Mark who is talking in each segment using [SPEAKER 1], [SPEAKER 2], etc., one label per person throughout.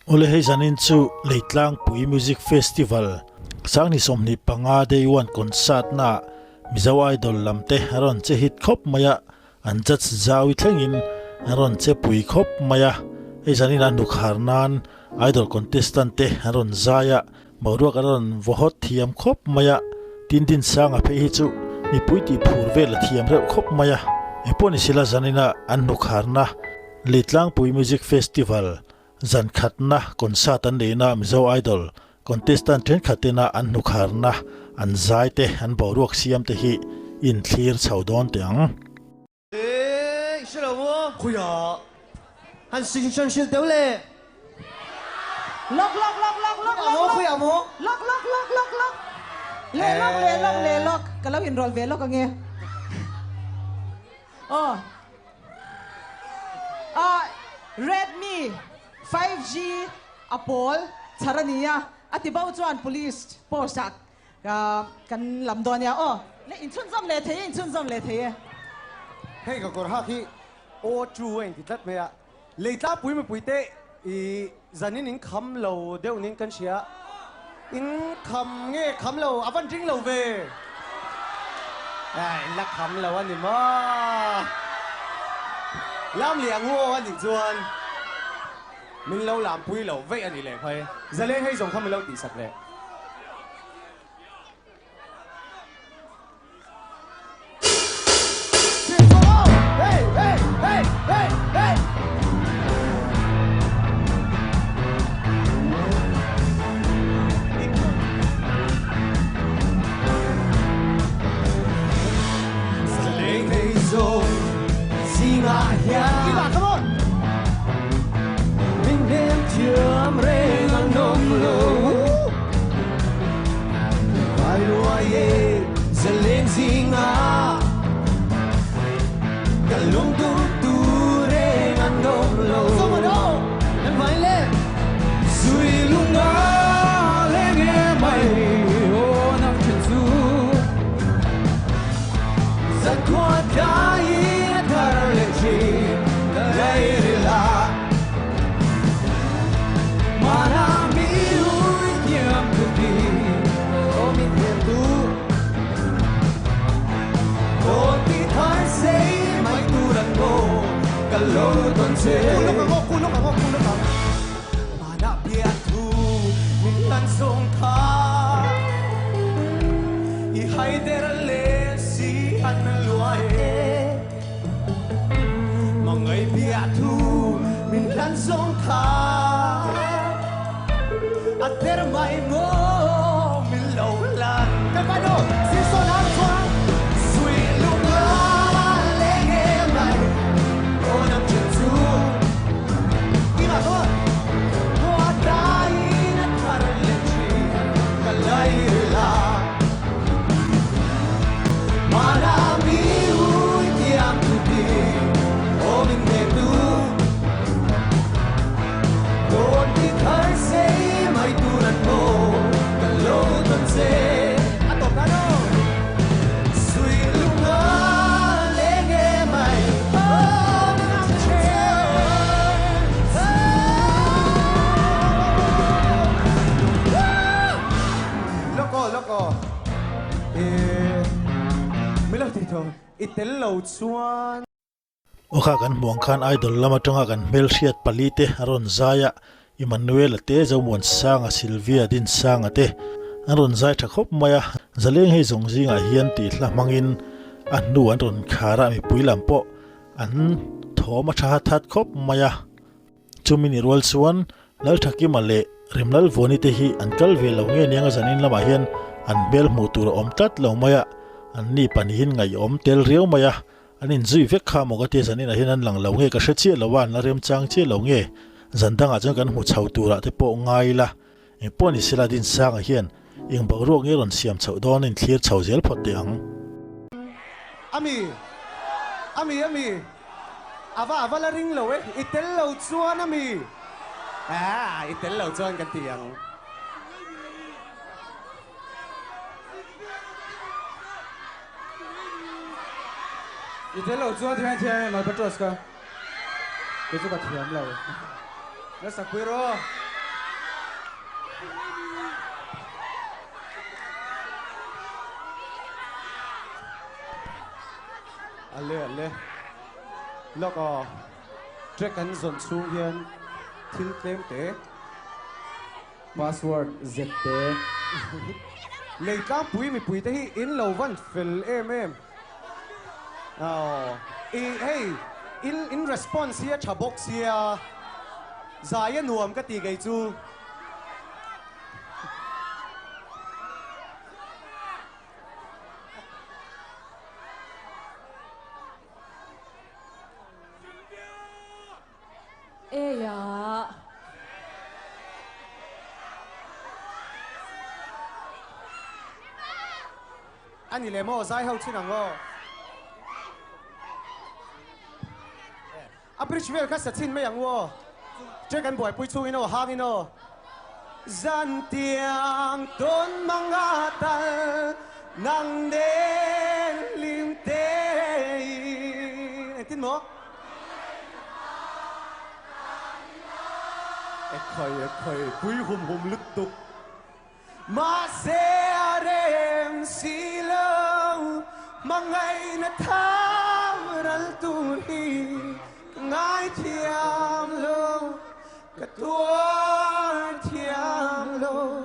[SPEAKER 1] Ole hei zanin chu Leitlang Pui Music Festival sang ni somni panga day one concert na mizo idol lamte aron che hit khop maya anjat zawi thlengin aron che pui khop maya hei zanin hnukhâr nan idol contestant te aron zaya boruak aron vohot thiam khop maya tin sanga phe hi chu ni pui ti phur vel thiam re khop maya eponi sila zanina hnukhâr na Leitlang Pui Music Festival zan khatna concert an leina mizo idol contestant train khatina an hnukhâr na an zai te an boruak siam te hi in thlir chaudon teang
[SPEAKER 2] shilo mo khuya han sing shan shil teule
[SPEAKER 3] lok
[SPEAKER 2] mo khuya mo
[SPEAKER 3] lok le lok kalau enroll ve lok ange Redmi 5G Apple Charania Atibau chuan police posak kan lamdon ya le inchun zam le the
[SPEAKER 2] hei ka kor ha ki o chu en ti tat me ya leita pui me pui te I zanin in kham lo deu nin kan sia in kham nge kham lo avan jing lo ve ai la kham lo an ni ma lam liang ngo an ni chuan mình lâu làm pui lâu vậy anh đi lẹ phải giờ lên hay dùng không mình lâu tỉ sạch lẹ giờ lên hay dùng xin ngại ya come on Chươm rê ngang nông lâu Vai đua ye Giờ lên gì ngã Cả lung tu rê ngang nông lâu Xong ở đâu Em vai lên Rồi lung ngã lên nghe mày Ô nằm chân su Giật qua đá ý Thar lên chi Đây đi là Lâu tuần chế Cú lúc Mà đã biết thu Mình lăn sông khá I hay đê ra lê Si ăn lùa hê Mà ngày biết thu Mình lăn sông khá À đê ra mày ngô Mình lâu lăn Cái vai đồ Xin son áo choáng Suy lúc ngã Lê nghe mày Itel lâu chuan
[SPEAKER 1] Okha kan muang khan idol lama tanga kan melsiat palite aron zaya Emmanuelan te zawmon sanga Sylvia din sanga te aron zai thakhop maya zaleng hei zongzinga hian ti hlamangin annu an ron khara mi puilampo an thoma tha that khop maya chumini rol chuan lal thaki male rimlal voni te hi an kal ve lo nge nianga zanin lama hian an bel mutur om tat lo maya an ni panihin ngai om tel riau maya anin zui vek kha moga te zanin a hin an lang lo nge ka hre che lowan la rem chang che lo nge zandanga chang kan hu chho tura te po ngai la e poni sila din sang a hian ing boruak nge ron siam chho don in thlir chho zel phot te ang
[SPEAKER 2] ami ava la ring lo itel lo chuan ami itel lo chuan kan tiang itel lo chuan thian mai patros ka 佢做個甜流，你食佢咯。alle loko trek an zon chung hian thil tlem te password zte leitlang pui mi pui te hi in lo van fel em hey in response here chabok sia zaya nuam ka ti gai chu
[SPEAKER 3] ya
[SPEAKER 2] ani le mo zai hau chin ango abridge vel ka sa chin me yang wo chekan boy pui chu ino hang ino zan tiang ton manga tal nang den lim te tin mo khơi pui hum lức tục mà sẽ đêm xì lâu mà ngày nó tham rắn tu hi ngài thiam lâu cả tua thiam lâu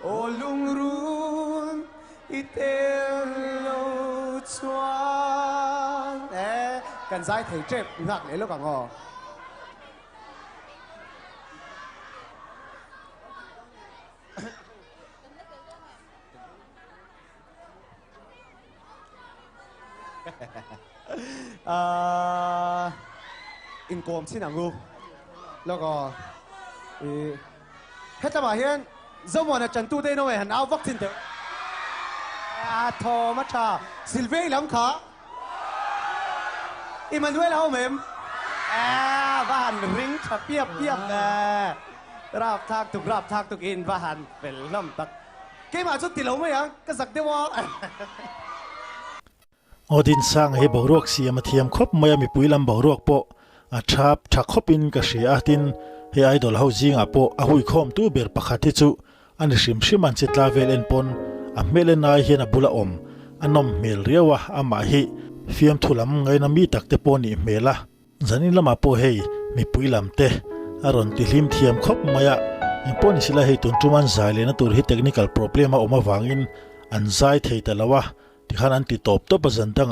[SPEAKER 2] ô lung run ít tên lâu choang cần giải thể trẹp ngạc đấy lúc cả ngò in com xin nguแล้วก็เฮ็ดจังหวะเฮียนจะวันจันทูได้น้อยหันเอาวัคซีนเถอะทอมัชชาซิลเวียหลังขาอิมันด้วยแล้วเหม็มบ้านริงเปียบราบทากตุกอินบ้านเป็นลำตักเกี่ยมาจุดติดลงไหมยังก็สักเดียว
[SPEAKER 1] อดินสร้างให้บ่าวรวกเสียมาเทียมคบไม่มีปุ๋ยลำบ่าวรวกโปอาชับชักคบอินกษเตินให้ไอดอลเฮาจิงอาโปอาหุยคอมตู้เบิร์ปะขัดที่จูอันชิมันจิตลาเวลเอ็นปนอาเมลนายเฮนบุลาอมอันนมเมลเรียวะอามาฮิฟิมทุลำไงนามีตักเตปอนี่เมล่ะจันนี่ละมาโปเฮมีปุ๋ยลำเตอารอนติลิมเทียมคบไม่ยังปนสิละให้ตุนจุมันใจเลยนะตัวที่เทคนิคอลโปรเบลมาออกมาวางอินอันใจเทแต่ละวะที่ขณะนั้นติดตบตัวประจันตั้ง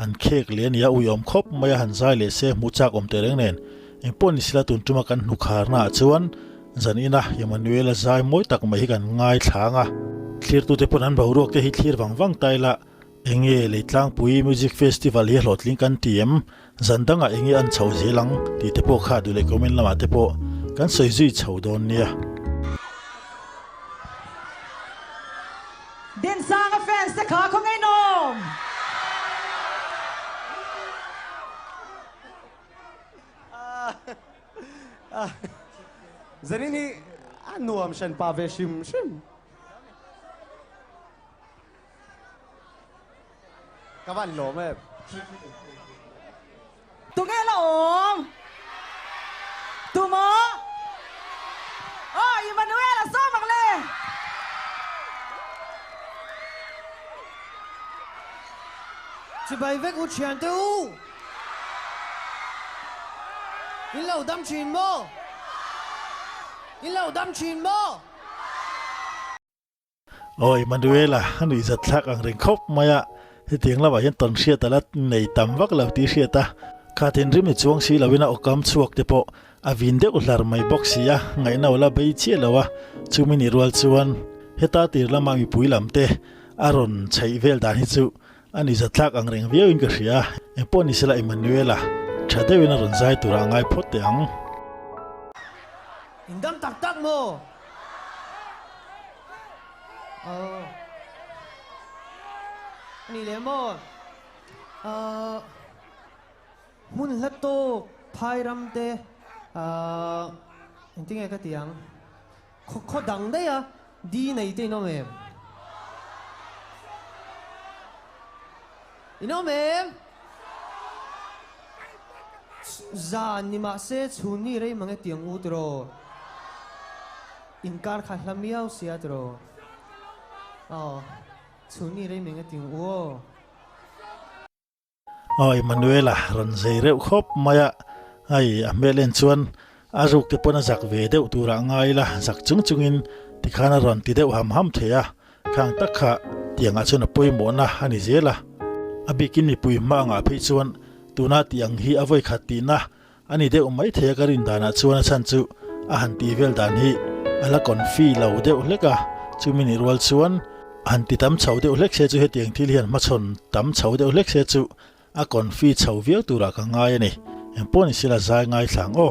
[SPEAKER 1] อันเค้กเลี้ยนยาอุยอมคบไม่หันใจเลยเสมุจากอมเตเรงเนนยังปนสิละตุนจุมากันหนุขารน่าชวนจันนี่นะยังมันเวลาใจมวยตักไม่กันง่ายทางเคลียร์ตัวเตปนันบ่าวรวกเตฮิเคลียร์วังไตละเองเลยตั้งปุยมิวสิกเฟสติวัลเฮลอดลิงกันเตียมจันตั้งเองอันเฉาเจลังที่เตปขาดูเลยคอมเมนต์ละมาเตปกันสวยจุยเฉาโดนเนี่ย
[SPEAKER 3] เดินสร้างแฟนสขาของไอ้นม
[SPEAKER 2] Zanini anuam shan paveshim shim kawan lo me
[SPEAKER 3] tu nghe là ổn tu mơ Emmanuelan là sao bằng lên
[SPEAKER 4] chỉ bay vết u chuyện tu in lâu đâm chuyện mơ in lâu đâm chuyện mơ
[SPEAKER 1] ôi Emmanuelan anh đi giật lạc ang rình khóc maya thì tiếng là bảo hiện tuần xia ta là này tầm vắc là tí xia ta cả thiên rim chuông xí là vina okam chuộc te po avin de ular mai box xia ngày nào là bay chia là wa chu mini rual chuan heta tir la mang pui lam te aron chei vel dan hi chu ani zatlak ang reng viau in ka xia eponi sila Emmanuelan chade wina ron zai tura ngai phot te ang
[SPEAKER 4] in đâm tắc mơ anh lấy mơ mun lát tô phai ram te anh tiếng cái tiếng khó đắng đấy à đi này tên nó mềm nó mềm za ni ma se chuni rei mang tiếng u tro in car khát làm miao xia rồi chú ni đây mình cái tiếng ô
[SPEAKER 1] Emmanuelan ron zei reuh khop maya ai Emmanuelan chuan azuk te pona zak ve deuh tura ngai la zak chungin tikhana ron ti deuh ham thea khang takha tianga chuna poimo na ani zela abikin mi pui ma nga phei chuan tuna tiang hi avoi khati na ani deuh mai thea karin dana chuan chan chu a han ti vel dan hi ala kon fi lo deuh leka chumini rual chuan han ti tam chho deuh lek se chu he tiang thil hian ma chon tam chho deuh lek se chu a kon fi chho viau tura ka ngai ani emponi sila zai ngai thlang o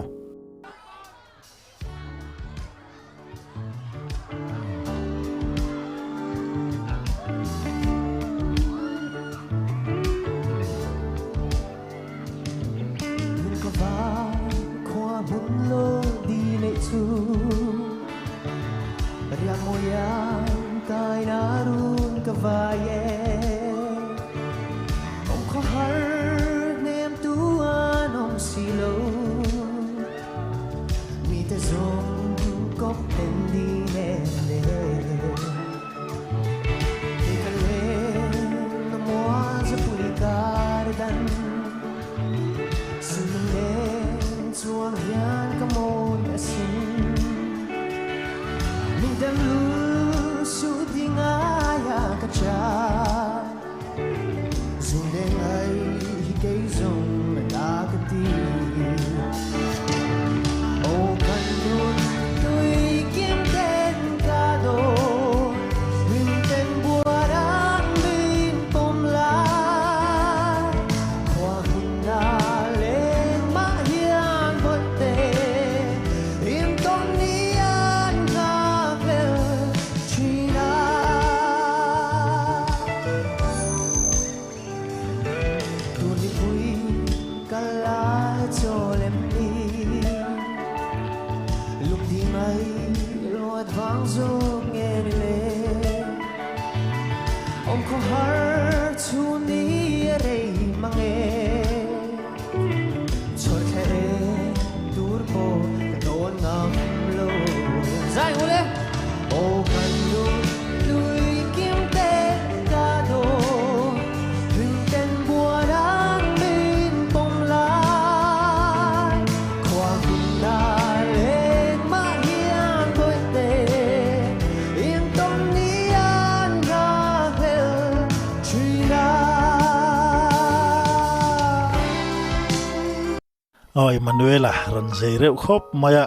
[SPEAKER 1] Emmanuelan ron zei reuh khop maya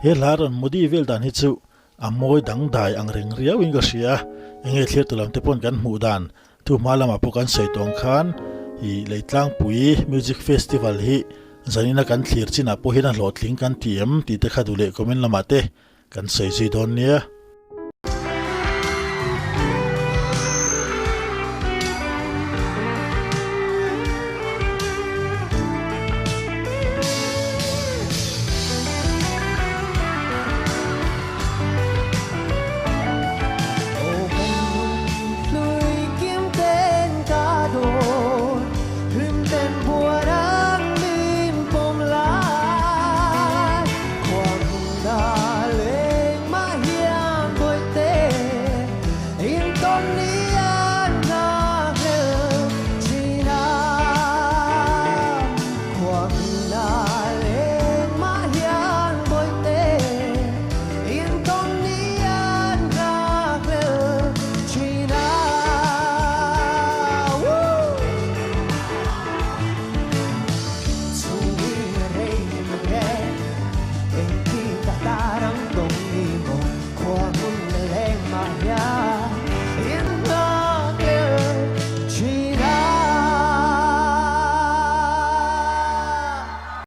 [SPEAKER 1] he la ron mudi vel dan hi chu amoi dang dai ang reng riau in ga sia enge thlir tulam te pon kan hmu dan tu malama pokan seitong khan hi leitlang pui music festival hi zanina kan thlir china po hina hlotling kan tiam ti te khadule komen lamate kan sei ji don nia